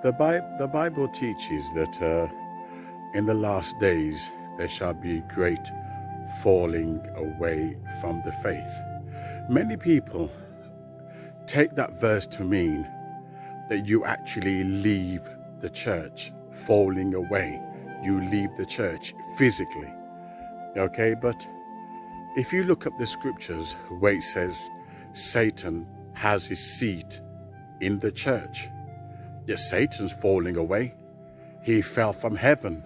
The Bible teaches that in the last days there shall be great falling away from the faith. Many people take that verse to mean that you actually leave the church, falling away. You leave the church physically. Okay, but if you look up the scriptures where it says Satan has his seat in the church, yes, Satan's falling away. He fell from heaven,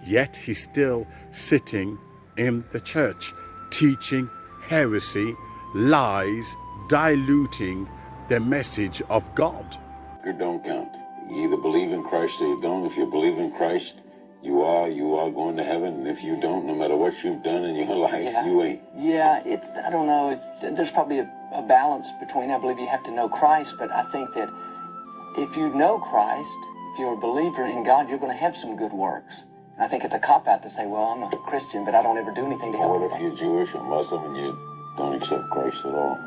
yet he's still sitting in the church, teaching heresy, lies, diluting the message of God. You don't count. You either believe in Christ or you don't. If you believe in Christ, you are going to heaven. And if you don't, no matter what you've done in your life, you ain't. Yeah, I don't know. There's probably a balance between, I believe you have to know Christ, but I think that if you know Christ, if you're a believer in God, you're going to have some good works. And I think it's a cop-out to say, well, I'm a Christian, but I don't ever do anything to help you. What if you're Jewish or Muslim and you don't accept Christ at all?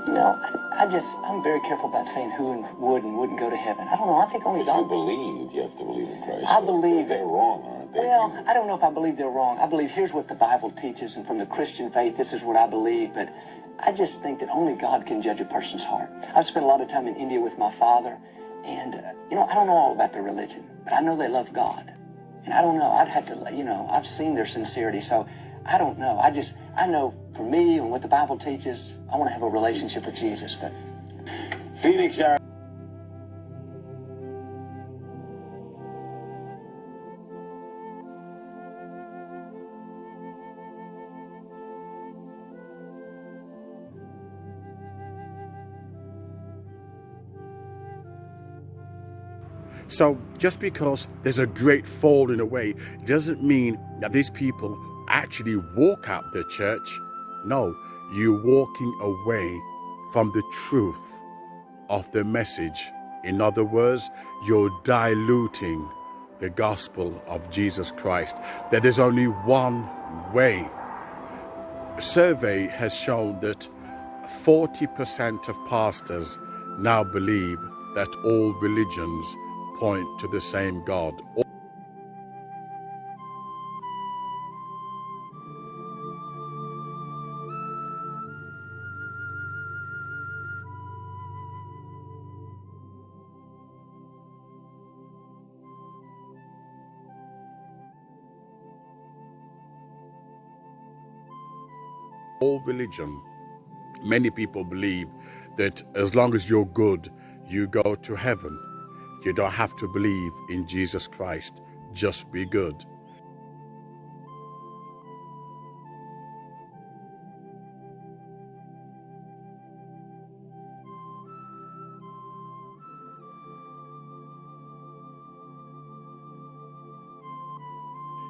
You know, I'm very careful about saying who would and wouldn't go to heaven. I don't know. I think only God. If you believe, you have to believe in Christ. I believe they're wrong, aren't they? Well, I don't know if I believe they're wrong. I believe here's what the Bible teaches, and from the Christian faith, this is what I believe. But I just think that only God can judge a person's heart. I've spent a lot of time in India with my father, and I don't know all about their religion, but I know they love God. And I don't know. I'd have to, I've seen their sincerity, so I don't know. I know for me and what the Bible teaches, I want to have a relationship with Jesus. But Phoenix, Arizona. So just because there's a great falling away doesn't mean that these people actually walk out the church. No, you're walking away from the truth of the message. In other words, you're diluting the gospel of Jesus Christ. That there's only one way. A survey has shown that 40% of pastors now believe that all religions point to the same God. All religion, many people believe that as long as you're good, you go to heaven. You don't have to believe in Jesus Christ, just be good.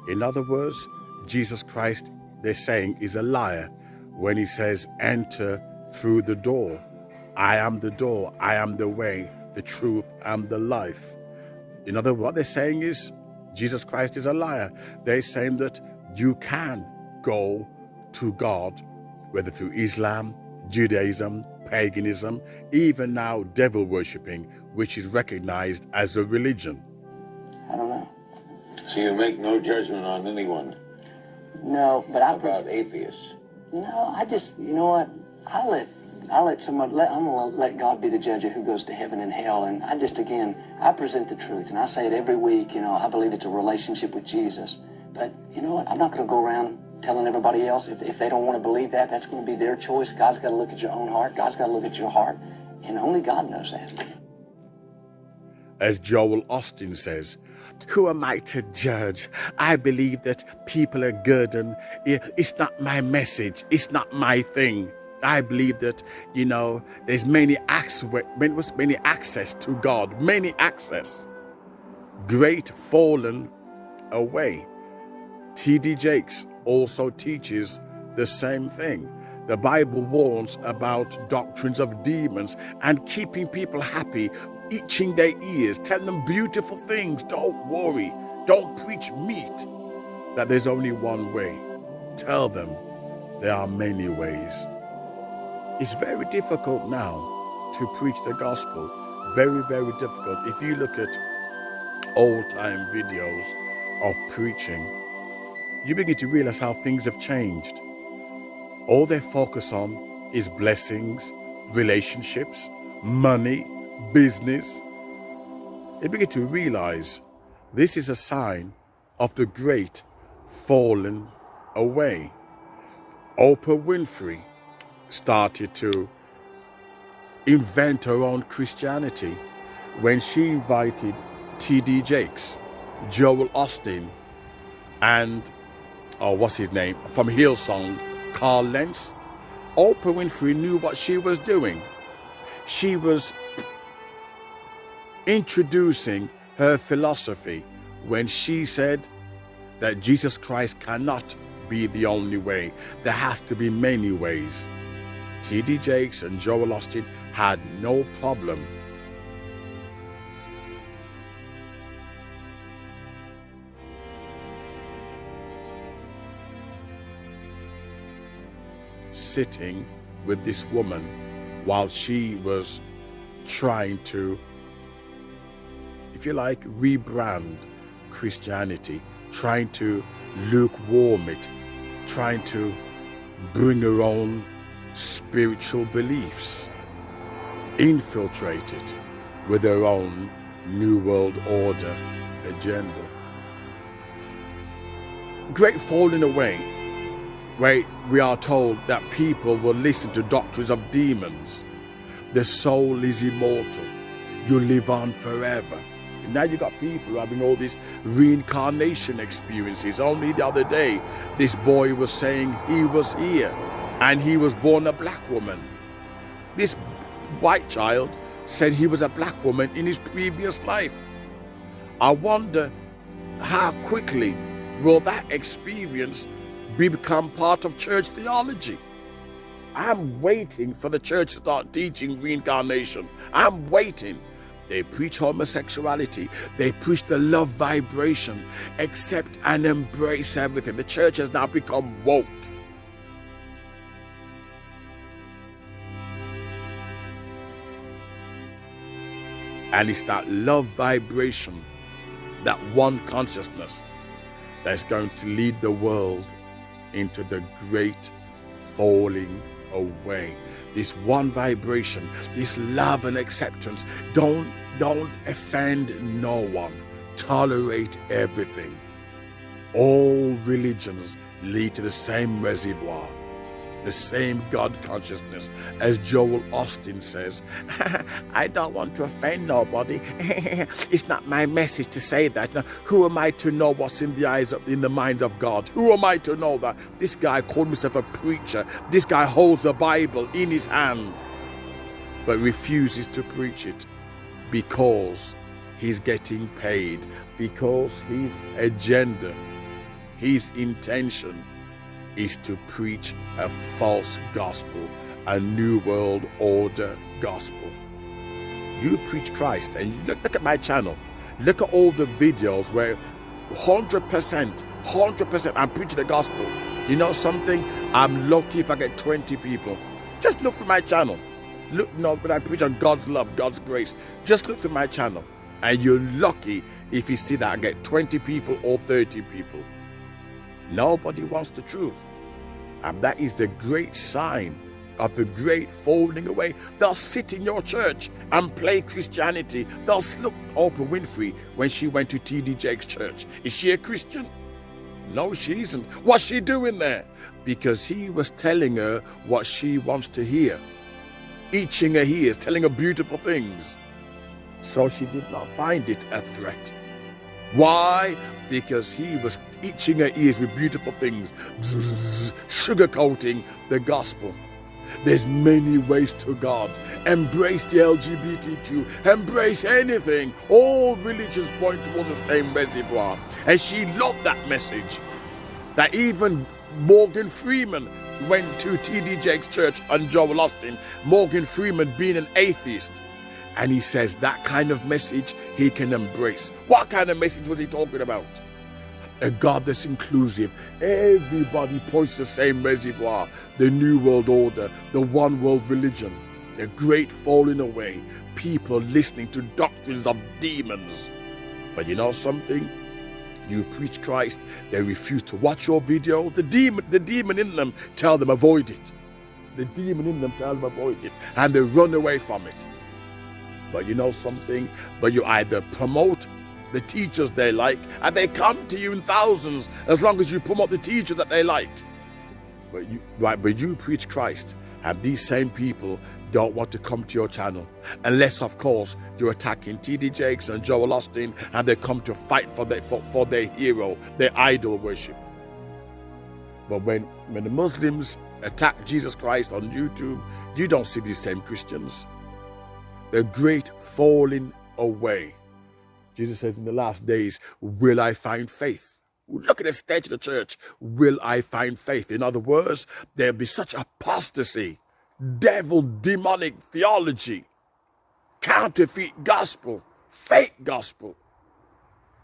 In other words, Jesus Christ, they're saying, is a liar when he says, enter through the door. I am the door, I am the way, the truth, and the life. In other words, what they're saying is Jesus Christ is a liar. They're saying that you can go to God, whether through Islam, Judaism, paganism, even now devil worshipping, which is recognized as a religion. I don't know. So you make no judgment on anyone? No, but about atheists? No, I just, you know what? I'm going to let God be the judge of who goes to heaven and hell. And I present the truth. And I say it every week, I believe it's a relationship with Jesus. But you know what? I'm not going to go around telling everybody else. If they don't want to believe that, that's going to be their choice. God's got to look at your own heart. God's got to look at your heart. And only God knows that. As Joel Osteen says, who am I to judge? I believe that people are good and it's not my message. It's not my thing. I believe that, there's many access to God, many access. Great fallen away. T.D.Jakes also teaches the same thing. The Bible warns about doctrines of demons and keeping people happy, itching their ears, telling them beautiful things. Don't worry. Don't preach meat. That there's only one way. Tell them there are many ways. It's very difficult now to preach the gospel. Very, very difficult. If you look at old-time videos of preaching, you begin to realize how things have changed. All they focus on is blessings, relationships, money, business. You begin to realize this is a sign of the great falling away. Oprah Winfrey started to invent her own Christianity when she invited T.D.Jakes, Joel Osteen, and what's his name, from Hillsong, Carl Lentz. Oprah Winfrey knew what she was doing. She was introducing her philosophy when she said that Jesus Christ cannot be the only way. There has to be many ways. T.D. Jakes and Joel Osteen had no problem sitting with this woman while she was trying to, if you like, rebrand Christianity, trying to lukewarm it, trying to bring her own spiritual beliefs, infiltrate it with her own New World Order agenda. Great falling away, where we are told that people will listen to doctrines of demons. The soul is immortal. You live on forever. And now you got people who are having all these reincarnation experiences. Only the other day, this boy was saying he was here and he was born a black woman. This white child said he was a black woman in his previous life. I wonder how quickly will that experience become part of church theology. I'm waiting for the church to start teaching reincarnation. I'm waiting. They preach homosexuality. They preach the love vibration. Accept and embrace everything. The church has now become woke. And it's that love vibration, that one consciousness, that's going to lead the world into the great falling away. This one vibration, this love and acceptance. Don't offend no one. Tolerate everything. All religions lead to the same reservoir, the same God consciousness. As Joel Osteen says, I don't want to offend nobody. It's not my message to say that. Now, who am I to know what's in the mind of God? Who am I to know that? This guy called himself a preacher. This guy holds the Bible in his hand, but refuses to preach it because he's getting paid, because his agenda, his intention is to preach a false gospel, a New World Order gospel. You preach Christ, and look at my channel. Look at all the videos where 100% I'm preaching the gospel. You know something? I'm lucky if I get 20 people. Just look for my channel. Look, no, but I preach on God's love, God's grace. Just look through my channel, and you're lucky if you see that I get 20 people or 30 people. Nobody wants the truth. And that is the great sign of the great falling away. They'll sit in your church and play Christianity. They'll look Oprah Winfrey when she went to T.D. Jakes' church. Is she a Christian? No, she isn't. What's she doing there? Because he was telling her what she wants to hear. Itching her ears, telling her beautiful things. So she did not find it a threat. Why? Because he was itching her ears with beautiful things, sugarcoating the gospel. There's many ways to God. Embrace the LGBTQ. Embrace anything. All religions point towards the same reservoir. And she loved that message. That even Morgan Freeman went to T.D. Jakes' church and Joel Osteen. Morgan Freeman being an atheist. And he says that kind of message he can embrace. What kind of message was he talking about? A God that's inclusive. Everybody points to the same reservoir. The New World Order, the one world religion, the great falling away. People listening to doctrines of demons. But you know something? You preach Christ, they refuse to watch your video. The demon in them tell them avoid it. The demon in them tell them avoid it, and they run away from it. But you know something? But you either promote the teachers they like, and they come to you in thousands as long as you promote the teachers that they like. But you preach Christ, and these same people don't want to come to your channel, unless of course you're attacking T.D.Jakes and Joel Osteen, and they come to fight for their hero, their idol worship. But when the Muslims attack Jesus Christ on YouTube, you don't see these same Christians. The great falling away. Jesus says in the last days, will I find faith? Look at the state of the church. Will I find faith? In other words, there'll be such apostasy, devil, demonic theology, counterfeit gospel, fake gospel.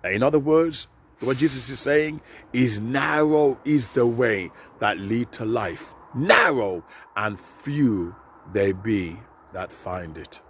In other words, what Jesus is saying is narrow is the way that lead to life. Narrow, and few there be that find it.